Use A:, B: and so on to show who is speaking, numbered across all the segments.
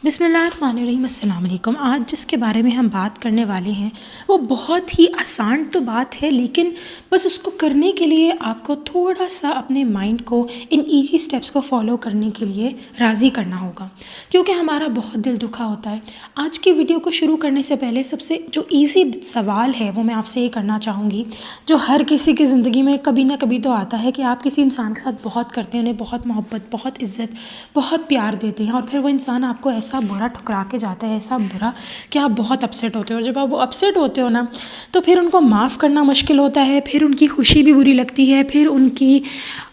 A: बिस्मिल्लाहिर्रहमानिर्रहीम, अस्सलाम वालेकुम। आज जिसके बारे में हम बात करने वाले हैं वो बहुत ही आसान तो बात है, लेकिन बस उसको करने के लिए आपको थोड़ा सा अपने माइंड को इन इजी स्टेप्स को फॉलो करने के लिए राज़ी करना होगा, क्योंकि हमारा बहुत दिल दुखा होता है। आज की वीडियो को शुरू करने से पहले सबसे जो ईजी सवाल है वो मैं आपसे ये करना चाहूँगी, जो हर किसी की ज़िंदगी में कभी ना कभी तो आता है कि आप किसी इंसान के साथ बहुत करते हैं, उन्हें बहुत मोहब्बत, बहुत इज़्ज़त, बहुत प्यार देते हैं और फिर वो इंसान आपको ऐसा बुरा ठुकरा के जाता है, ऐसा बुरा कि आप बहुत अपसेट होते हो। और जब आप वो अपसेट होते हो ना, तो फिर उनको माफ़ करना मुश्किल होता है, फिर उनकी खुशी भी बुरी लगती है, फिर उनकी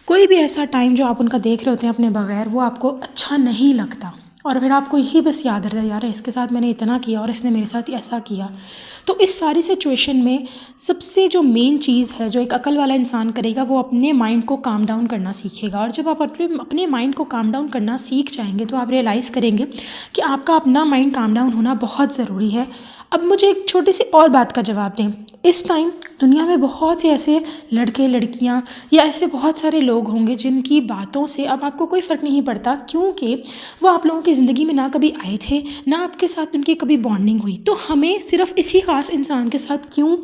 A: कोई भी ऐसा टाइम जो आप उनका देख रहे होते हैं अपने बगैर, वो आपको अच्छा नहीं लगता और फिर आपको यही बस याद रहता है, यार इसके साथ मैंने इतना किया और इसने मेरे साथ ऐसा किया। तो इस सारी सिचुएशन में सबसे जो मेन चीज़ है जो एक अकल वाला इंसान करेगा, वो अपने माइंड को काम डाउन करना सीखेगा। और जब आप अपने माइंड को काम डाउन करना सीख जाएंगे तो आप रियलाइज़ करेंगे कि आपका अपना माइंड काम डाउन होना बहुत ज़रूरी है। अब मुझे एक छोटी सी और बात का जवाब दें। इस टाइम दुनिया में बहुत से ऐसे लड़के लड़कियां या ऐसे बहुत सारे लोग होंगे जिनकी बातों से अब आपको कोई फ़र्क नहीं पड़ता, क्योंकि वो आप लोगों की ज़िंदगी में ना कभी आए थे, ना आपके साथ उनकी कभी बॉन्डिंग हुई। तो हमें सिर्फ इसी ख़ास इंसान के साथ क्यों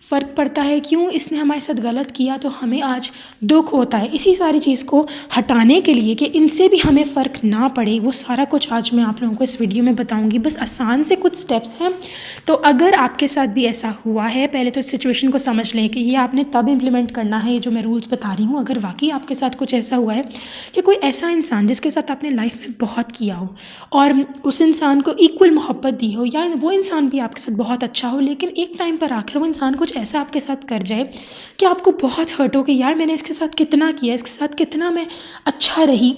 A: फ़र्क पड़ता है, क्यों इसने हमारे साथ गलत किया तो हमें आज दुख होता है। इसी सारी चीज़ को हटाने के लिए कि इनसे भी हमें फ़र्क ना पड़े, वो सारा कुछ आज मैं आप लोगों को इस वीडियो में बताऊंगी। बस आसान से कुछ स्टेप्स हैं। तो अगर आपके साथ भी ऐसा हुआ है, पहले तो इस सिचुएशन को समझ लें कि ये आपने तब इम्प्लीमेंट करना है, ये जो मैं रूल्स बता रही हूँ। अगर वाकई आपके साथ कुछ ऐसा हुआ है कि कोई ऐसा इंसान जिसके साथ आपने लाइफ में बहुत किया हो और उस इंसान को इक्वल मोहब्बत दी हो, या वो इंसान भी आपके साथ बहुत अच्छा हो, लेकिन एक टाइम पर आकर वो इंसान कुछ ऐसा आपके साथ कर जाए कि आपको बहुत हर्ट हो कि यार मैंने इसके साथ कितना किया, इसके साथ कितना मैं अच्छा रही,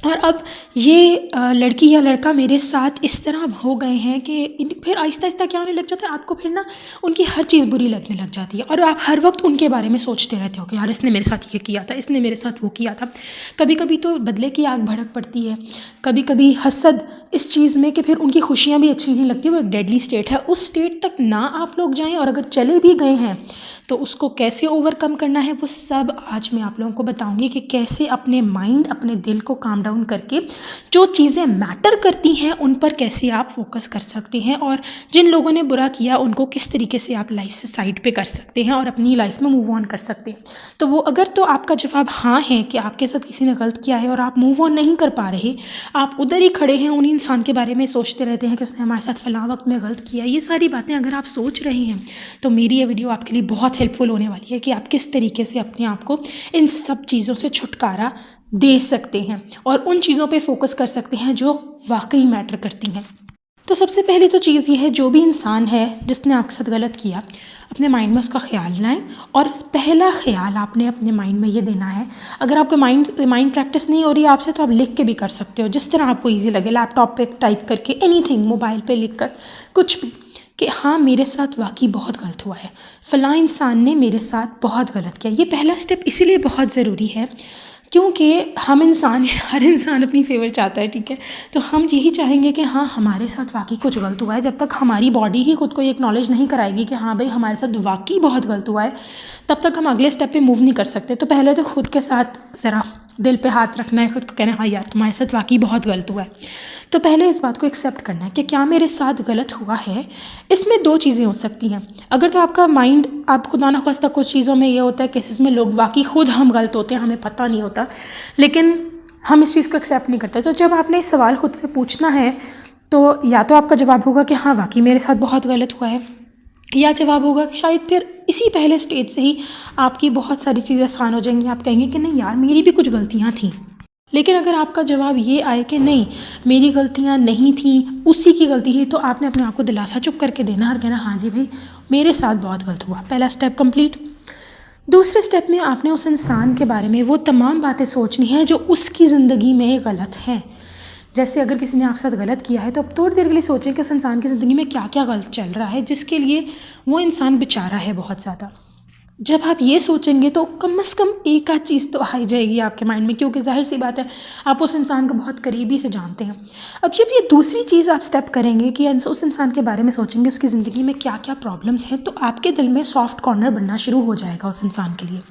A: और अब ये लड़की या लड़का मेरे साथ इस तरह हो गए हैं कि फिर आहिस्ता आहिस्ता क्या होने लग जाता है, आपको फिर ना उनकी हर चीज़ बुरी लगने लग जाती है और आप हर वक्त उनके बारे में सोचते रहते हो कि यार इसने मेरे साथ ये किया था, इसने मेरे साथ वो किया था। कभी कभी तो बदले की आग भड़क पड़ती है, कभी कभी हसद इस चीज़ में कि फिर उनकी खुशियाँ भी अच्छी नहीं लगती। वो एक डेडली स्टेट है, उस स्टेट तक ना आप लोग जाएँ, और अगर चले भी गए हैं तो उसको कैसे ओवरकम करना है वो सब आज मैं आप लोगों को बताऊंगी कि कैसे अपने माइंड, अपने दिल को काम डाउन करके जो चीज़ें मैटर करती हैं उन पर कैसे आप फोकस कर सकते हैं, और जिन लोगों ने बुरा किया उनको किस तरीके से आप लाइफ से साइड पे कर सकते हैं और अपनी लाइफ में मूव ऑन कर सकते हैं। तो वो अगर तो आपका जवाब हाँ है कि आपके साथ किसी ने गलत किया है और आप मूव ऑन नहीं कर पा रहे, आप उधर ही खड़े हैं, उन इंसान के बारे में सोचते रहते हैं कि उसने हमारे साथ फलां वक्त में गलत किया, ये सारी बातें अगर आप सोच रहे हैं तो मेरी ये वीडियो आपके लिए बहुत हेल्पफुल होने वाली है कि आप किस तरीके से अपने आप को इन सब चीज़ों से छुटकारा दे सकते हैं और उन चीज़ों पे फोकस कर सकते हैं जो वाकई मैटर करती हैं। तो सबसे पहले तो चीज़ ये है, जो भी इंसान है जिसने आपके साथ गलत किया, अपने माइंड में उसका ख्याल लाएं। और पहला ख्याल आपने अपने माइंड में ये देना है, अगर आपके माइंड प्रैक्टिस नहीं हो रही है आपसे तो आप लिख के भी कर सकते हो, जिस तरह आपको ईजी लगे, लैपटॉप पे टाइप करके, एनीथिंग, मोबाइल पे लिख कर, कुछ भी, कि हाँ मेरे साथ वाकई बहुत गलत हुआ है, फ़लाँ इंसान ने मेरे साथ बहुत गलत किया। ये पहला स्टेप इसीलिए बहुत ज़रूरी है क्योंकि हम इंसान, हर इंसान अपनी फेवर चाहता है, ठीक है। तो हम यही चाहेंगे कि हाँ हमारे साथ वाकई कुछ गलत हुआ है। जब तक हमारी बॉडी ही खुद को ये एक्नॉलेज नहीं कराएगी कि हाँ भाई हमारे साथ वाकई बहुत गलत हुआ है, तब तक हम अगले स्टेप पे मूव नहीं कर सकते। तो पहले तो खुद के साथ ज़रा दिल पे हाथ रखना है, खुद को कहना है हाँ यार तुम्हारे साथ वाकई बहुत गलत हुआ है। तो पहले इस बात को एक्सेप्ट करना है कि क्या मेरे साथ गलत हुआ है। इसमें दो चीज़ें हो सकती हैं। अगर तो आपका माइंड, आप खुदा ना ख्वास्ता कुछ चीज़ों में ये होता है, केसेस में लोग वाकई खुद हम गलत होते हैं, हमें पता नहीं होता, लेकिन हम इस चीज़ को एक्सेप्ट नहीं करते। तो जब आपने सवाल खुद से पूछना है तो या तो आपका जवाब होगा कि हाँ वाकई मेरे साथ बहुत गलत हुआ है, या जवाब होगा कि शायद फिर इसी पहले स्टेज से ही आपकी बहुत सारी चीज़ें आसान हो जाएंगी, आप कहेंगे कि नहीं यार मेरी भी कुछ गलतियाँ थीं। लेकिन अगर आपका जवाब ये आए कि नहीं मेरी गलतियाँ नहीं थी, उसी की गलती थी, तो आपने अपने आप को दिलासा चुप करके देना और कहना हाँ जी भाई मेरे साथ बहुत गलत हुआ। पहला स्टेप कंप्लीट। दूसरे स्टेप में आपने उस इंसान के बारे में वो तमाम बातें सोचनी हैं जो उसकी ज़िंदगी में गलत हैं। जैसे अगर किसी ने आपके साथ गलत किया है तो अब थोड़ी देर के लिए सोचें कि उस इंसान की ज़िंदगी में क्या क्या गलत चल रहा है जिसके लिए वो इंसान बेचारा है बहुत ज़्यादा। जब आप ये सोचेंगे तो कम से कम एक आध चीज़ तो आ ही जाएगी आपके माइंड में, क्योंकि ज़ाहिर सी बात है आप उस इंसान को बहुत करीबी से जानते हैं। अब जब ये दूसरी चीज़ आप स्टेप करेंगे कि उस इंसान के बारे में सोचेंगे, उसकी ज़िंदगी में क्या क्या प्रॉब्लम्स हैं, तो आपके दिल में सॉफ्ट कॉर्नर बनना शुरू हो जाएगा उस इंसान के लिए।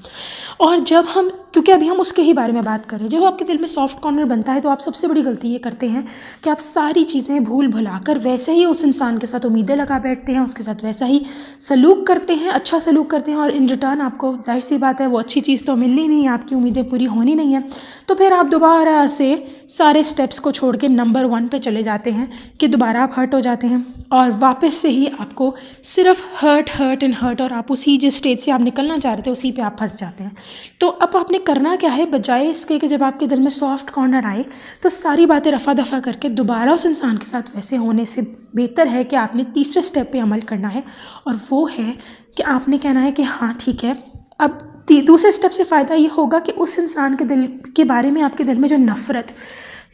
A: और जब हम, क्योंकि अभी हम उसके ही बारे में बात करें, जब आपके दिल में सॉफ्ट कॉर्नर बनता है तो आप सबसे बड़ी गलती ये करते हैं कि आप सारी चीज़ें भूल भुलाकर वैसे ही उस इंसान के साथ उम्मीदें लगा बैठते हैं, उसके साथ वैसा ही सलूक करते हैं, अच्छा सलूक करते हैं, और इन रिटर्न आपको जाहिर सी बात है वो अच्छी चीज़ तो मिलनी नहीं है, आपकी उम्मीदें पूरी होनी नहीं है। तो फिर आप दोबारा से सारे स्टेप्स को छोड़ के नंबर 1 पे चले जाते हैं कि दोबारा आप हर्ट हो जाते हैं, और वापस से ही आपको सिर्फ हर्ट हर्ट एंड हर्ट, और आप उसी जिस स्टेज से आप निकलना चाह रहे थे उसी पे आप फंस जाते हैं। तो अब आपने करना क्या है, बजाय इसके कि जब आपके दिल में सॉफ्ट कॉर्नर आए तो सारी बातें रफ़ा दफ़ा करके दोबारा उस इंसान के साथ वैसे होने से बेहतर है कि आपने तीसरे स्टेप पे अमल करना है, और वो है कि आपने कहना है कि हाँ ठीक है। अब दूसरे स्टेप से फ़ायदा ये होगा कि उस इंसान के दिल के बारे में आपके दिल में जो नफ़रत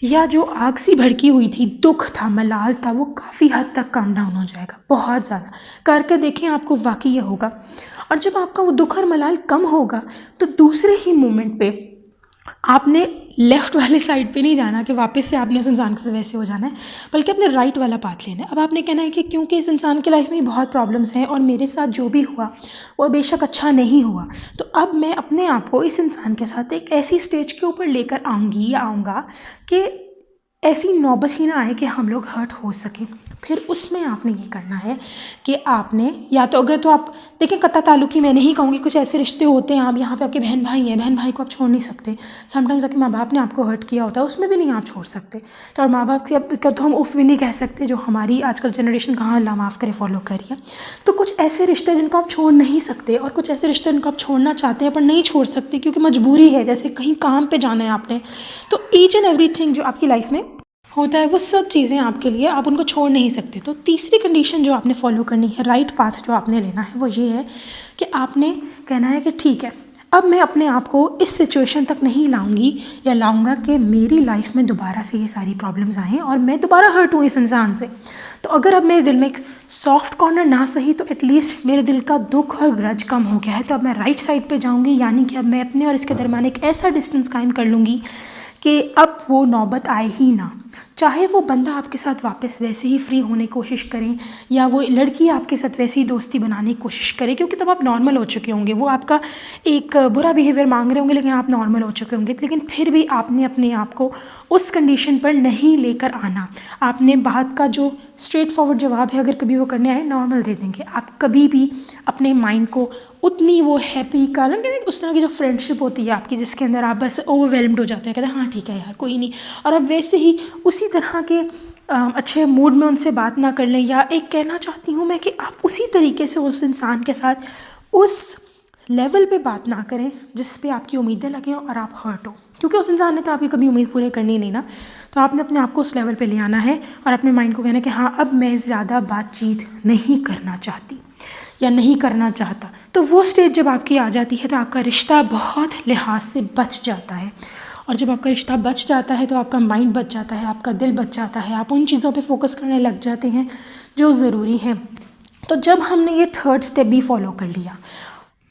A: या जो आग सी भड़की हुई थी, दुख था, मलाल था, वो काफ़ी हद तक काम डाउन हो जाएगा, बहुत ज़्यादा। करके देखें, आपको वाकई ये होगा। और जब आपका वो दुख और मलाल कम होगा तो दूसरे ही मोमेंट पे आपने लेफ़्ट वाले साइड पे नहीं जाना कि वापस से आपने उस इंसान के साथ वैसे हो जाना है, बल्कि अपने राइट वाला पाथ लेना है। अब आपने कहना है कि क्योंकि इस इंसान की लाइफ में बहुत प्रॉब्लम्स हैं और मेरे साथ जो भी हुआ वो बेशक अच्छा नहीं हुआ, तो अब मैं अपने आप को इस इंसान के साथ एक ऐसी स्टेज के ऊपर लेकर आऊँगी या आऊँगा कि ऐसी नौबत ही ना आए कि हम लोग हर्ट हो सकें। फिर उसमें आपने ये करना है कि आपने, या तो अगर तो आप देखें, कत्ता ताल्लुकी मैं नहीं कहूँगी, कुछ ऐसे रिश्ते होते हैं, आप यहाँ पे आपके बहन भाई हैं, बहन भाई को आप छोड़ नहीं सकते। समटाइम्स आपके माँ बाप ने आपको हर्ट किया होता है, उसमें भी नहीं आप छोड़ सकते। तो और माँ बाप की अब का तो हम उफ भी नहीं कह सकते, जो हमारी आजकल जनरेशन कहाँ अल्लाह माफ़ करे फॉलो करिए। तो कुछ ऐसे रिश्ते जिनको आप छोड़ नहीं सकते, और कुछ ऐसे रिश्ते जिनको आप छोड़ना चाहते हैं पर नहीं छोड़ सकते क्योंकि मजबूरी है, जैसे कहीं काम पे जाना है आपने। तो ईच एंड एवरीथिंग जो आपकी लाइफ में होता है वो सब चीज़ें आपके लिए, आप उनको छोड़ नहीं सकते। तो तीसरी कंडीशन जो आपने फॉलो करनी है, राइट पाथ जो आपने लेना है, वो ये है कि आपने कहना है कि ठीक है, अब मैं अपने आप को इस सिचुएशन तक नहीं लाऊंगी या लाऊंगा कि मेरी लाइफ में दोबारा से ये सारी प्रॉब्लम्स आएँ और मैं दोबारा हर्ट हूँ इस इंसान से। तो अगर अब मेरे दिल में एक सॉफ्ट कॉर्नर ना सही तो एटलीस्ट मेरे दिल का दुख और ग्रज कम हो गया है, तो अब मैं राइट साइड पे जाऊंगी, यानी कि अब मैं अपने और इसके दरमियान एक ऐसा डिस्टेंस कायम कर लूँगी कि अब वो नौबत आए ही ना। चाहे वो बंदा आपके साथ वापस वैसे ही फ्री होने की कोशिश करें, या वो लड़की आपके साथ वैसी ही दोस्ती बनाने की कोशिश करे, क्योंकि तब आप नॉर्मल हो चुके होंगे। वो आपका एक बुरा बिहेवियर मांग रहे होंगे लेकिन आप नॉर्मल हो चुके होंगे, लेकिन फिर भी आपने अपने आप को उस कंडीशन पर नहीं लेकर आना। आपने बात का जो स्ट्रेट फॉरवर्ड जवाब है, अगर कभी वो करने आए, नॉर्मल दे देंगे। आप कभी भी अपने माइंड को उतनी वो हैप्पी कालम कहते हैं, उस तरह की जो फ्रेंडशिप होती है आपकी, जिसके अंदर आप बस ओवरवेलम्ड हो जाते हैं, कहते हैं हाँ ठीक है यार कोई नहीं, और अब वैसे ही उसी तरह के अच्छे मूड में उनसे बात ना कर लें। या एक कहना चाहती हूँ मैं कि आप उसी तरीके से उस इंसान के साथ उस लेवल पे बात ना करें जिस पे आपकी उम्मीदें लगें और आप हर्ट हो, क्योंकि उस इंसान ने तो आपकी कभी उम्मीद पूरी करनी नहीं ना। तो आपने अपने आप को उस लेवल पे ले आना है और अपने माइंड को कहना है कि हाँ अब मैं ज़्यादा बातचीत नहीं करना चाहती या नहीं करना चाहता। तो वो स्टेज जब आपकी आ जाती है तो आपका रिश्ता बहुत लिहाज से बच जाता है, और जब आपका रिश्ता बच जाता है तो आपका माइंड बच जाता है, आपका दिल बच जाता है, आप उन चीज़ों पे फोकस करने लग जाते हैं जो ज़रूरी हैं। तो जब हमने ये थर्ड स्टेप भी फॉलो कर लिया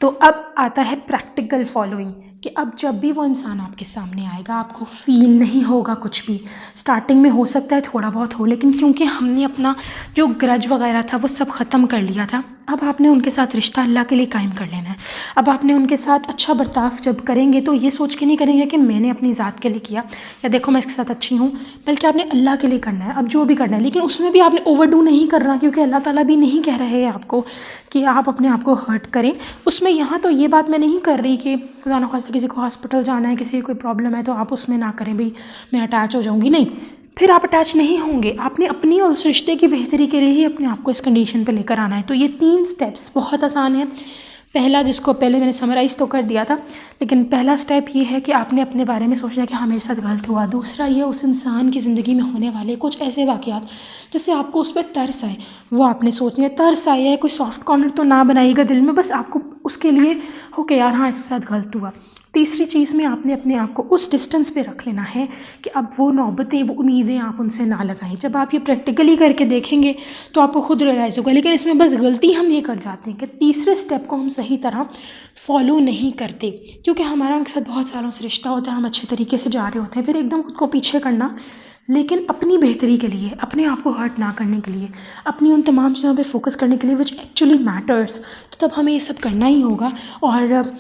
A: तो अब आता है प्रैक्टिकल फॉलोइंग, कि अब जब भी वो इंसान आपके सामने आएगा आपको फील नहीं होगा कुछ भी। स्टार्टिंग में हो सकता है थोड़ा बहुत हो, लेकिन क्योंकि हमने अपना जो ग्रज वगैरह था वो सब ख़त्म कर लिया था, अब आपने उनके साथ रिश्ता अल्लाह के लिए कायम कर लेना है। अब आपने उनके साथ अच्छा बर्ताव जब करेंगे तो ये सोच के नहीं करेंगे कि मैंने अपनी ज़ात के लिए किया या देखो मैं इसके साथ अच्छी हूँ, बल्कि आपने अल्लाह के लिए करना है अब जो भी करना है। लेकिन उसमें भी आपने ओवरडू नहीं करना, क्योंकि अल्लाह ताला भी नहीं कह रहे हैं आपको कि आप अपने आप को हर्ट करें उसमें। यहाँ तो ये बात मैं नहीं कर रही कि खुदा न खास्ता किसी को हॉस्पिटल जाना है, किसी की कोई प्रॉब्लम है तो आप उसमें ना करें भाई मैं अटैच हो जाऊँगी, नहीं, फिर आप अटैच नहीं होंगे। आपने अपनी और उस रिश्ते की बेहतरी के लिए ही अपने आप को इस कंडीशन पे लेकर आना है। तो ये 3 स्टेप्स बहुत आसान है। पहला, जिसको पहले मैंने समराइज़ तो कर दिया था, लेकिन पहला स्टेप ये है कि आपने अपने बारे में सोचना है कि हाँ मेरे साथ गलत हुआ। दूसरा ये उस इंसान की ज़िंदगी में होने वाले कुछ ऐसे वाक़यात जिससे आपको उस पर तरस आए, वो आपने सोचना है। तरस आया है, कोई सॉफ्ट कॉर्नर तो ना बनाइएगा दिल में, बस आपको उसके लिए हो कि यार हाँ इसके साथ गलत हुआ। तीसरी चीज़ में आपने अपने आप को उस डिस्टेंस पे रख लेना है कि अब वो नौबतें, वो उम्मीदें आप उनसे ना लगाएं। जब आप ये प्रैक्टिकली करके देखेंगे तो आपको खुद रियलाइज़ होगा। लेकिन इसमें बस गलती हम ये कर जाते हैं कि तीसरे स्टेप को हम सही तरह फॉलो नहीं करते, क्योंकि हमारा उनके साथ बहुत सालों से रिश्ता होता है, हम अच्छे तरीके से जा रहे होते हैं, फिर एकदम खुद को पीछे करना, लेकिन अपनी बेहतरी के लिए, अपने आप को हर्ट ना करने के लिए, अपनी उन तमाम चीज़ों पे फोकस करने के लिए विच एक्चुअली मैटर्स, तो तब हमें ये सब करना ही होगा। और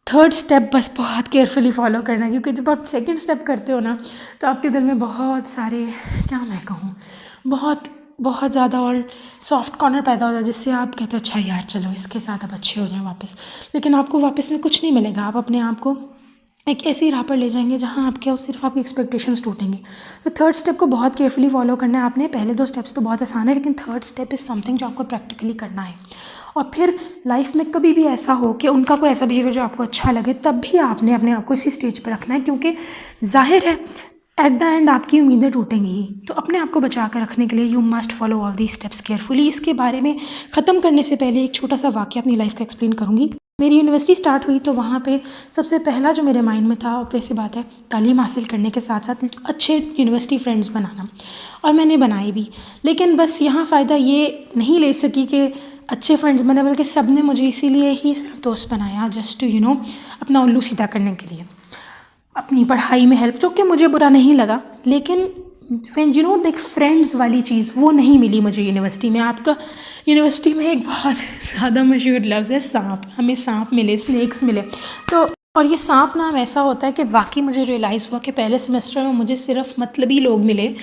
A: थर्ड स्टेप बस बहुत केयरफुली फॉलो करना है, क्योंकि जब आप सेकंड स्टेप करते हो ना तो आपके दिल में बहुत सारे, क्या मैं कहूँ, बहुत बहुत ज़्यादा और सॉफ्ट कॉर्नर पैदा हो जाता है, जिससे आप कहते हो अच्छा यार चलो इसके साथ अब अच्छे हो जाए वापस, लेकिन आपको वापस में कुछ नहीं मिलेगा। आप अपने आप को एक ऐसी राह पर ले जाएंगे जहाँ आपके और सिर्फ आपकी एक्सपेक्टेशंस टूटेंगे। तो थर्ड स्टेप को बहुत केयरफुली फॉलो करना है आपने। पहले 2 स्टेप्स तो बहुत आसान है, लेकिन थर्ड स्टेप इज़ समथिंग जो आपको प्रैक्टिकली करना है। और फिर लाइफ में कभी भी ऐसा हो कि उनका कोई ऐसा बिहेवियर जो आपको अच्छा लगे, तब भी आपने अपने आप को इसी स्टेज पर रखना है, क्योंकि जाहिर है एट द एंड आपकी उम्मीदें टूटेंगी ही। तो अपने आप को बचा कर रखने के लिए you must follow all the steps carefully. इसके बारे में ख़त्म करने से पहले एक छोटा सा वाक़या अपनी लाइफ का एक्सप्लेन करूँगी। मेरी यूनिवर्सिटी स्टार्ट हुई तो वहाँ पे सबसे पहला जो मेरे माइंड में था, वैसी बात है, तालीम हासिल करने के साथ साथ अच्छे यूनिवर्सिटी फ्रेंड्स बनाना, और मैंने बनाए भी। लेकिन बस यहाँ फ़ायदा ये नहीं ले सकी कि अच्छे फ्रेंड्स बने, बल्कि सब ने मुझे इसीलिए ही सिर्फ दोस्त बनाया जस्ट टू अपना उल्लू सीधा करने के लिए, अपनी पढ़ाई में हेल्प, जो कि मुझे बुरा नहीं लगा। लेकिन फिर देख फ्रेंड्स वाली चीज़ वो नहीं मिली मुझे यूनिवर्सिटी में। आपका यूनिवर्सिटी में एक बहुत ज़्यादा मशहूर लफ्ज़ है सांप। हमें सांप मिले, स्नेक्स मिले। तो और ये सांप नाम ऐसा होता है कि वाकई मुझे रियलाइज़ हुआ कि पहले सेमेस्टर में मुझे सिर्फ मतलबी लोग मिले,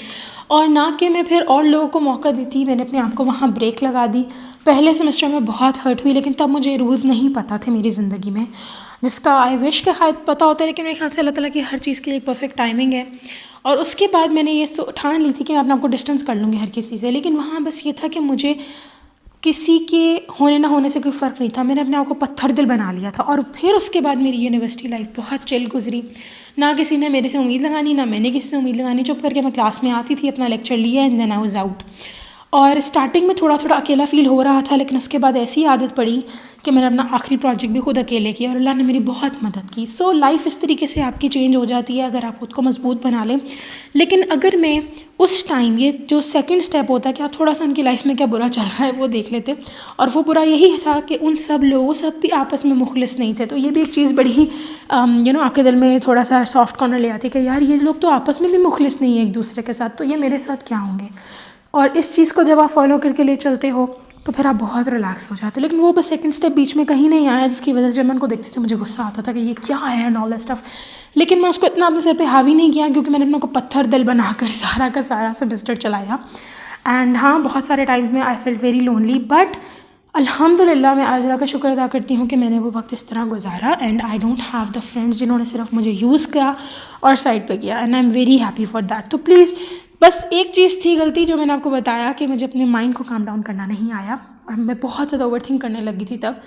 A: और ना कि मैं फिर और लोगों को मौका दी थी। मैंने अपने आप को वहाँ ब्रेक लगा दी। पहले सेमेस्टर में बहुत हर्ट हुई, लेकिन तब मुझे रूल्स नहीं पता थे मेरी ज़िंदगी में, जिसका आई विश के शायद पता होता है, लेकिन मेरे ख्याल से अल्लाह ताला की हर चीज़ की एक परफेक्ट टाइमिंग है। और उसके बाद मैंने ये ठान ली थी कि मैं अपने आप को डिस्टेंस कर लूँगी हर किसी से। लेकिन वहाँ बस ये था कि मुझे किसी के होने ना होने से कोई फ़र्क नहीं था। मैंने अपने आप को पत्थर दिल बना लिया था। और फिर उसके बाद मेरी यूनिवर्सिटी लाइफ बहुत चिल गुजरी। ना किसी ने मेरे से उम्मीद लगानी, ना मैंने किसी से उम्मीद लगानी। चुप करके मैं क्लास में आती थी, अपना लेक्चर लिया, and then I was out. और स्टार्टिंग में थोड़ा थोड़ा अकेला फ़ील हो रहा था, लेकिन उसके बाद ऐसी आदत पड़ी कि मैंने अपना आखिरी प्रोजेक्ट भी खुद अकेले किया, और अल्लाह ने मेरी बहुत मदद की। सो लाइफ इस तरीके से आपकी चेंज हो जाती है अगर आप खुद को मजबूत बना लें। लेकिन अगर मैं उस टाइम, ये जो सेकंड स्टेप होता है कि आप थोड़ा सा उनकी लाइफ में क्या बुरा चल रहा है वो देख लेते, और वो बुरा यही था कि उन सब लोगों सब भी आपस में मुखलिस नहीं थे। तो ये भी एक चीज़ बड़ी ही आपके दिल में थोड़ा सा सॉफ्ट कॉर्नर ले आती है कि यार ये लोग तो आपस में भी मुखलिस नहीं है एक दूसरे के साथ, तो ये मेरे साथ क्या होंगे। और इस चीज़ को जब आप फॉलो करके ले चलते हो तो फिर आप बहुत रिलैक्स हो जाते हो। लेकिन वो बस सेकंड स्टेप बीच में कहीं नहीं आया, जिसकी वजह से जब मैं उनको देखती थी मुझे गुस्सा आता था कि ये क्या है एंड ऑल दैट स्टफ। लेकिन मैं उसको इतना अपने सिर पे हावी नहीं किया, क्योंकि मैंने अपने को पत्थर दिल बनाकर सारा का सारा सेमेस्टर चलाया। एंड हाँ, बहुत सारे टाइम्स में I felt very lonely, but अल्हम्दुलिल्लाह मैं आज अल्लाह का शुक्र अदा करती हूँ कि मैंने वो वक्त इस तरह गुजारा। And I don't have the friends जिन्होंने सिर्फ मुझे यूज़ किया और साइड पे किया, and I am very happy for that. तो प्लीज़, बस एक चीज़ थी गलती जो मैंने आपको बताया कि मुझे अपने माइंड को काम डाउन करना नहीं आया, और मैं बहुत ज़्यादा ओवरथिंक करने लगी थी तब।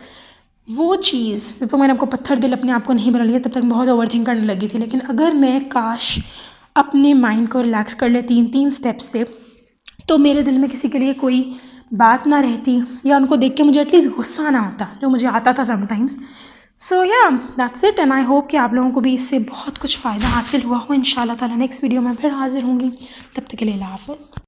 A: वो चीज़ जब तक मैंने आपको पत्थर दिल अपने आप को नहीं बना लिया, तब तक बहुत ओवरथिंक करने लगी थी। लेकिन अगर मैं काश अपने माइंड को रिलैक्स कर ले 3 स्टेप्स से, तो मेरे दिल में किसी के लिए कोई बात ना रहती, या उनको देख के मुझे एटलीस्ट गुस्सा ना आता, जो मुझे आता था समटाइम्स। सो या that's it, and I hope कि आप लोगों को भी इससे बहुत कुछ फ़ायदा हासिल हुआ हो। इंशाल्लाह ताला नेक्स्ट वीडियो में फिर हाजिर होंगी। तब तक के लिए अल्लाह हाफ़िज़।